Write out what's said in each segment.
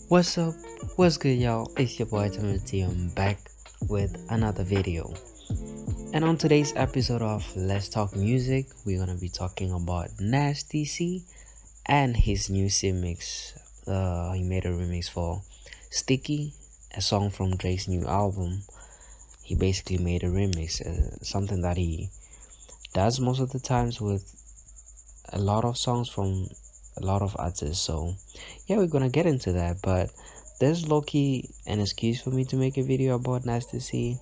What's up? What's good, y'all? It's your boy Timothy. I'm back with another video. And on today's episode of Let's Talk Music, we're gonna be talking about Nasty C and his new remix. He made a remix for Sticky, a song from Drake's new album. He basically made a remix, something that he does most of the times with a lot of songs from a lot of artists. So yeah, we're gonna get into that, but there's low-key an excuse for me to make a video about Nasty C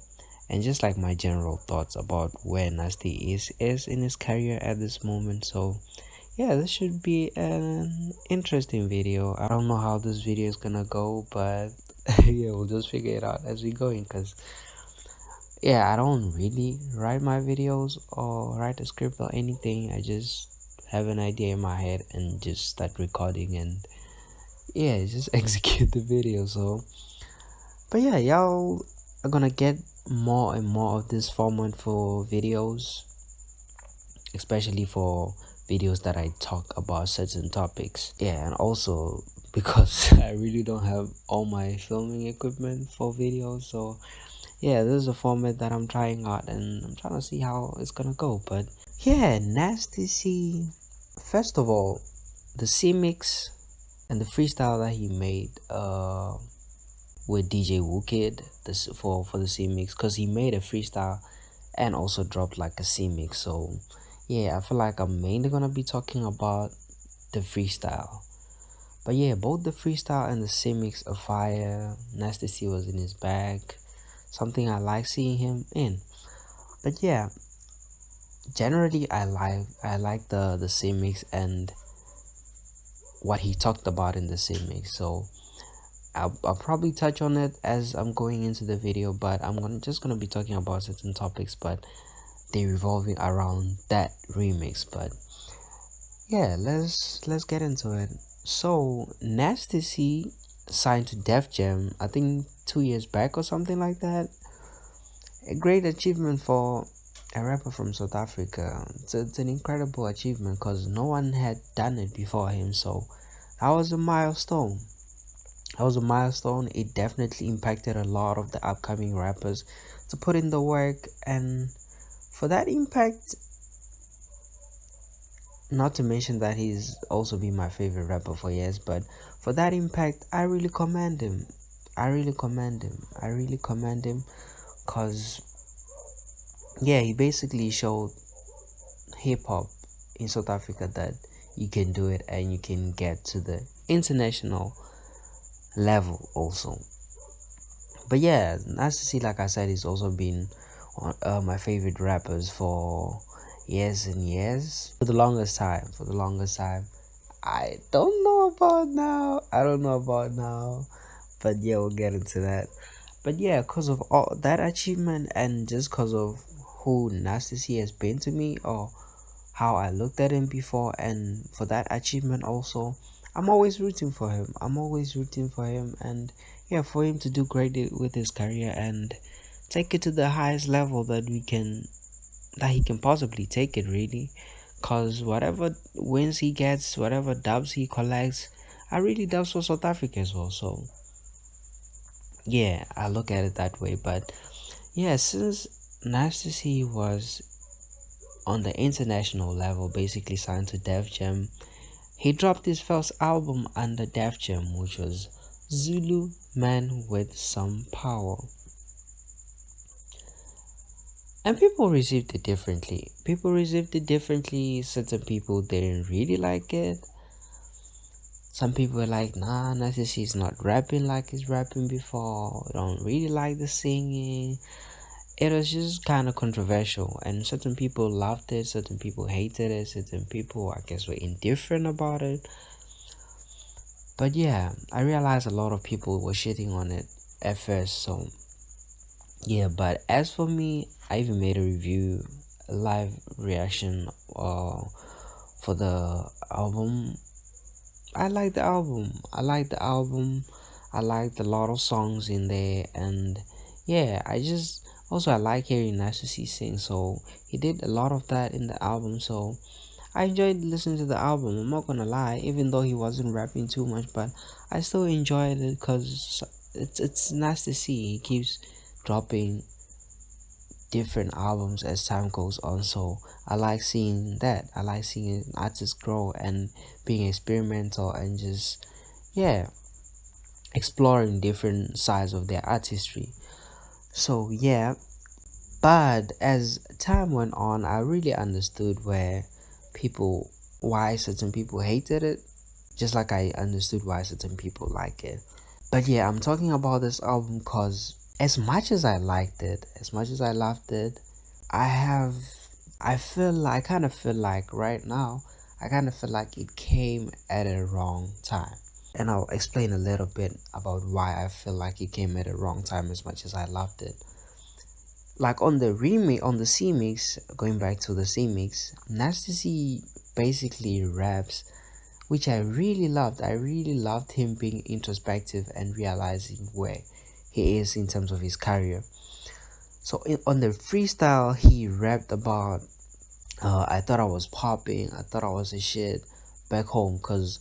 and just like my general thoughts about where Nasty is in his career at this moment. So yeah, this should be an interesting video. I don't know how this video is gonna go, but yeah, we'll just figure it out as we going, because yeah, I don't really write my videos or write a script or anything. I just have an idea in my head and just start recording and yeah, just execute the video. So but yeah, y'all are gonna get more and more of this format for videos, especially for videos that I talk about certain topics. Yeah, and also because I really don't have all my filming equipment for videos. So yeah, this is a format that I'm trying out and I'm trying to see how it's gonna go. But yeah, Nasty C. First of all, the C mix and the freestyle that he made with DJ Whookid this for the C mix, because he made a freestyle and also dropped like a C mix. So yeah, I feel like I'm mainly gonna be talking about the freestyle. But yeah, both the freestyle and the C mix are fire. Nasty C was in his bag. Something I like seeing him in. But yeah, generally I like the C mix and what he talked about in the C mix. So I'll probably touch on it as I'm going into the video, but I'm gonna be talking about certain topics, but they revolving around that remix. But yeah, let's get into it. So Nasty C signed to Def Jam, I think 2 years back or something like that. A great achievement for a rapper from South Africa. It's an incredible achievement because no one had done it before him. So that was a milestone. That was a milestone. It definitely impacted a lot of the upcoming rappers to put in the work, and for that impact, not to mention that he's also been my favorite rapper for years, but for that impact, I really commend him. I really commend him. I really commend him because yeah, he basically showed hip hop in South Africa that you can do it and you can get to the international level also. But yeah, nice to see. Like I said, he's also been my favorite rappers for years and years. For the longest time. For the longest time. I don't know about now. I don't know about now. But yeah, we'll get into that. But yeah, because of all that achievement and just because of who Nasty C has been to me, or how I looked at him before, and for that achievement also, I'm always rooting for him. I'm always rooting for him, and yeah, for him to do great with his career and take it to the highest level that he can possibly take it, really. Cause whatever wins he gets, whatever dubs he collects, I really dubs for South Africa as well. So yeah, I look at it that way. But yeah, since Nasty C was on the international level, basically signed to Def Jam, he dropped his first album under Def Jam, which was Zulu Man with Some Power. And people received it differently. People received it differently. Certain people didn't really like it. Some people were like, nah, Narcissi not rapping like he's rapping before. I don't really like the singing. It was just kind of controversial. And certain people loved it. Certain people hated it. Certain people, I guess, were indifferent about it. But yeah, I realized a lot of people were shitting on it at first. So yeah, but as for me, I even made a review, a live reaction for the album. I like the album. I like the album. I liked a lot of songs in there, and yeah, I like hearing Nasty C sing. So he did a lot of that in the album. So I enjoyed listening to the album. I'm not gonna lie, even though he wasn't rapping too much, but I still enjoyed it because it's nice to see he keeps dropping different albums as time goes on. So I like seeing that. I like seeing artists grow and being experimental and just, yeah, exploring different sides of their artistry. So yeah, but as time went on, I really understood people why certain people hated it, just like I understood why certain people like it. But yeah, I'm talking about this album because as much as I liked it, as much as I loved it, I have I kind of feel like right now I kind of feel like it came at a wrong time. And I'll explain a little bit about why I feel like it came at a wrong time as much as I loved it. Like on the remake, on the C mix, going back to the C mix, Nasty basically raps, which I really loved. I really loved him being introspective and realizing where he is in terms of his career. So on the freestyle, he rapped about, I thought I was popping, I thought I was a shit back home, because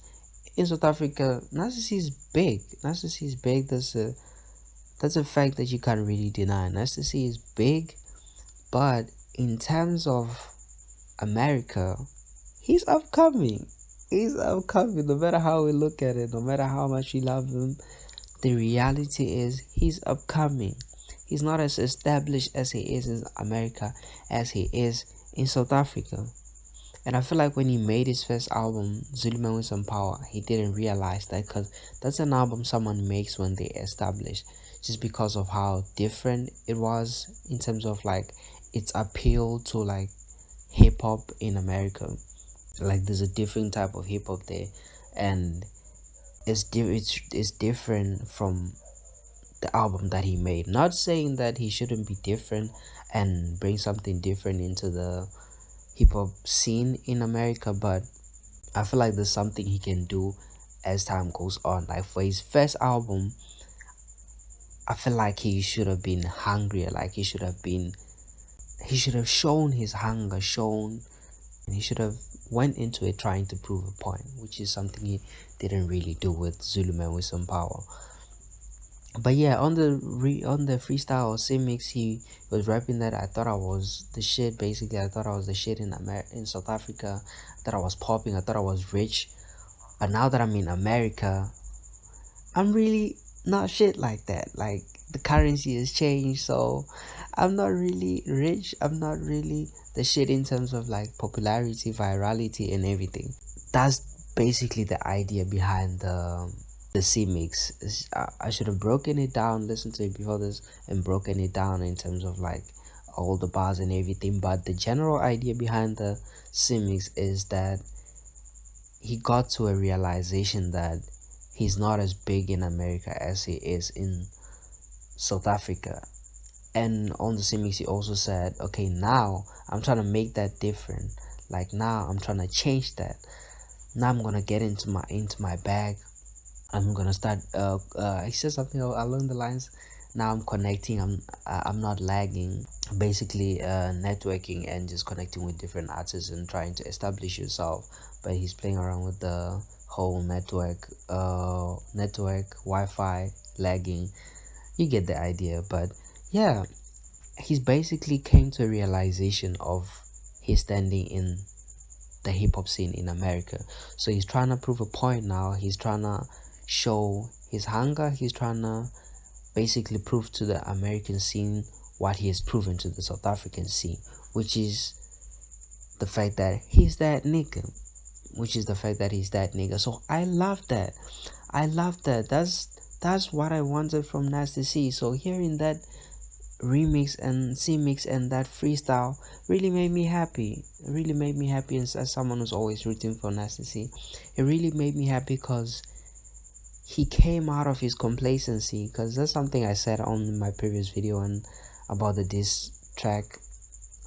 in South Africa, Nasty is big. Nasty is big. That's a fact that you can't really deny. Nasty is big, but in terms of America, he's upcoming. He's upcoming. No matter how we look at it, no matter how much we love him, the reality is he's upcoming. He's not as established as he is in America as he is in South Africa. And I feel like when he made his first album, Zulu Man with Some Power, he didn't realize that, because that's an album someone makes when they establish, just because of how different it was in terms of like its appeal to like hip hop in America. Like there's a different type of hip hop there, and it's different from the album that he made. Not saying that he shouldn't be different and bring something different into the hip hop scene in America, but I feel like there's something he can do as time goes on. Like for his first album, I feel like he should have been hungrier. Like he should have shown his hunger, shown, and he should have went into it trying to prove a point, which is something he didn't really do with Zulu Man with Some Power. But yeah, on the freestyle mix, he was rapping that I thought I was the shit. Basically, I thought I was the shit in South Africa. I thought I was popping. I thought I was rich. But now that I'm in America, I'm really not shit like that. Like the currency has changed, so I'm not really rich. I'm not really the shit in terms of like popularity, virality, and everything. That's basically the idea behind the C mix. I should have broken it down, listened to it before this, and broken it down in terms of like all the bars and everything. But the general idea behind the C mix is that he got to a realization that he's not as big in America as he is in South Africa. And on the same mix, he also said, okay, now I'm trying to make that different. Like now I'm trying to change that. Now I'm gonna get into my bag. I'm gonna start. He said something along the lines. Now I'm connecting. I'm not lagging. Basically, networking and just connecting with different artists and trying to establish yourself. But he's playing around with the whole network, Wi-Fi lagging. You get the idea. But yeah, he's basically came to a realization of his standing in the hip hop scene in America. So he's trying to prove a point now. He's trying to show his hunger. He's trying to basically prove to the American scene what he has proven to the South African scene, which is the fact that he's that nigga. Which is the fact that he's that nigga. So I love that. I love that. That's what I wanted from Nasty C. So hearing that remix and C mix and that freestyle really made me happy. It really made me happy as someone who's always rooting for Nasty C. It really made me happy because he came out of his complacency, because that's something I said on my previous video and about the diss track.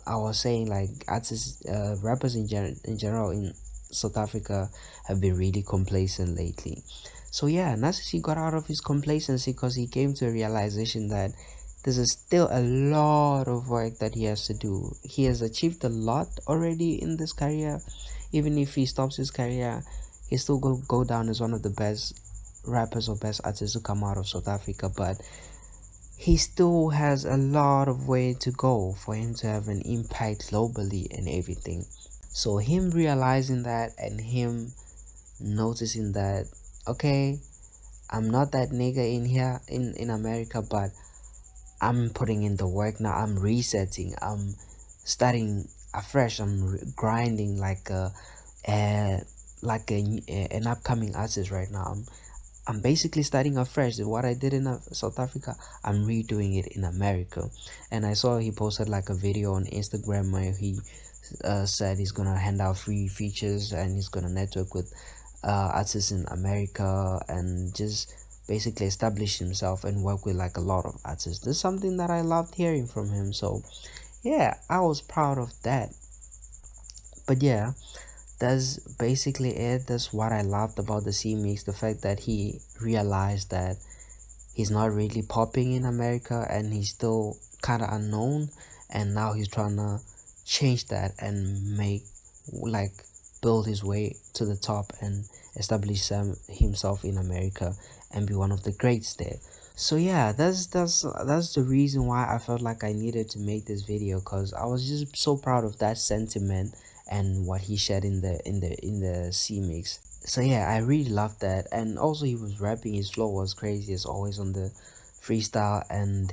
I was saying like artists, rappers in general in South Africa have been really complacent lately. So yeah, Nasty got out of his complacency because he came to a realization that there's still a lot of work that he has to do. He has achieved a lot already in this career, even if he stops his career, he still go down as one of the best rappers or best artists to come out of South Africa. But he still has a lot of way to go for him to have an impact globally and everything. So him realizing that and him noticing that, okay, I'm not that nigga in here in America, but I'm putting in the work now. I'm resetting. I'm starting afresh. I'm grinding uh, an upcoming artist right now. I'm basically starting afresh. What I did in South Africa, I'm redoing it in America. And I saw he posted like a video on Instagram where he said he's gonna hand out free features and he's gonna network with artists in America and just basically establish himself and work with like a lot of artists. This is something that I loved hearing from him. So yeah, I was proud of that. But yeah, that's basically it. That's what I loved about the C Mix, the fact that he realized that he's not really popping in America and he's still kind of unknown, and now he's trying to change that and make like build his way to the top and establish himself in America and be one of the greats there. So yeah, that's the reason why I felt like I needed to make this video, because I was just so proud of that sentiment and what he shared in the C Mix. So yeah, I really loved that. And also he was rapping, his flow was crazy as always on the freestyle, and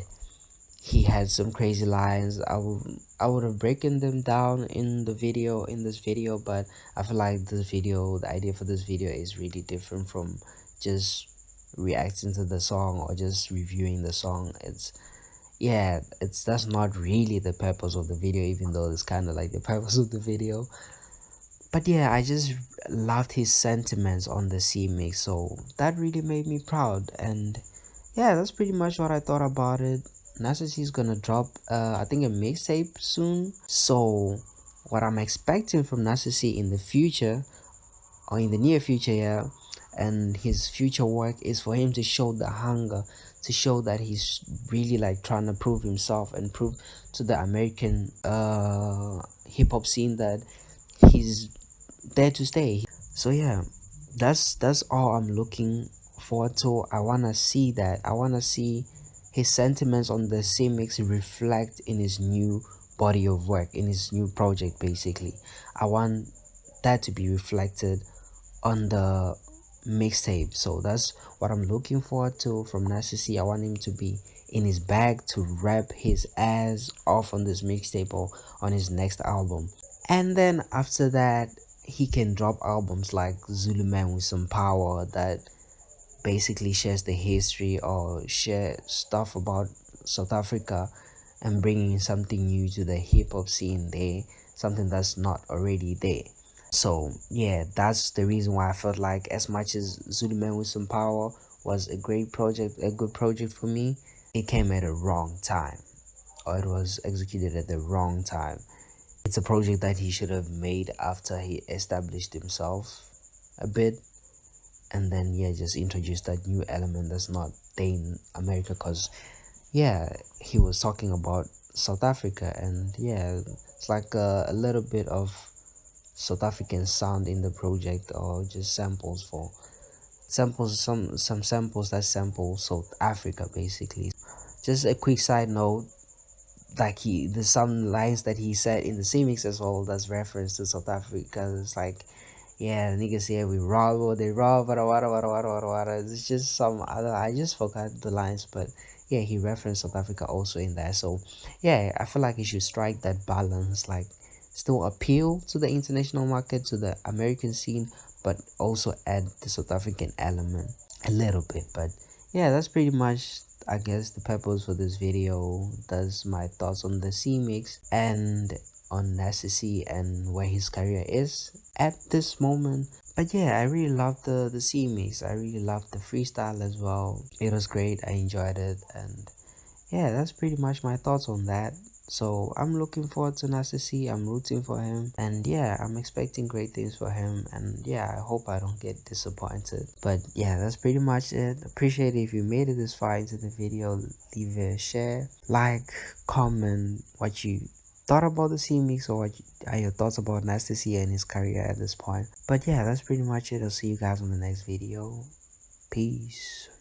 he had some crazy lines. I would have broken them down in this video, but I feel like the idea for this video is really different from just reacting to the song or just reviewing the song. It's that's not really the purpose of the video, even though it's kind of like the purpose of the video. But yeah, I just loved his sentiments on the C Mix, so that really made me proud. And yeah, that's pretty much what I thought about it. Nasty is gonna drop I think a mixtape soon. So what I'm expecting from Nasty in the future, or in the near future, yeah, and his future work is for him to show the hunger, to show that he's really like trying to prove himself and prove to the American hip hop scene that he's there to stay. So yeah, that's all I'm looking forward to. I wanna see that. I wanna see his sentiments on the C Mix reflect in his new body of work, in his new project basically. I want that to be reflected on the mixtape. So that's what I'm looking forward to from Nasty. I want him to be in his bag to rap his ass off on this mixtape or on his next album. And then after that, he can drop albums like Zulu Man with Some Power that basically shares the history or share stuff about South Africa and bringing something new to the hip hop scene there, something that's not already there. So yeah, that's the reason why I felt like, as much as Zulu Man with Some Power was a great project, a good project for me, it came at a wrong time, or it was executed at the wrong time. It's a project that he should have made after he established himself a bit, and then yeah, just introduced that new element that's not there in America. Because yeah, he was talking about South Africa, and yeah, it's like a little bit of South African sound in the project, or just samples, some samples that sample South Africa basically. Just a quick side note, like there's some lines that he said in the same mix as well that's reference to South Africa. It's like, yeah, niggas here we rob or they rob, wada. It's just some other, I just forgot the lines, but yeah, he referenced South Africa also in there. So yeah, I feel like he should strike that balance, like still appeal to the international market, to the American scene, but also add the South African element a little bit. But yeah, that's pretty much, I guess, the purpose for this video. That's my thoughts on the C Mix and on Nasty and where his career is at this moment. But yeah, I really love the C Mix. I really love the freestyle as well. It was great. I enjoyed it. And yeah, that's pretty much my thoughts on that. So I'm looking forward to Nasty. I'm rooting for him, and yeah, I'm expecting great things for him. And yeah, I hope I don't get disappointed. But yeah, that's pretty much it. Appreciate it if you made it this far into the video. Leave a share, like, comment what you thought about the C Mix or what are your thoughts about Nasty C and his career at this point. But yeah, that's pretty much it. I'll see you guys on the next video. Peace.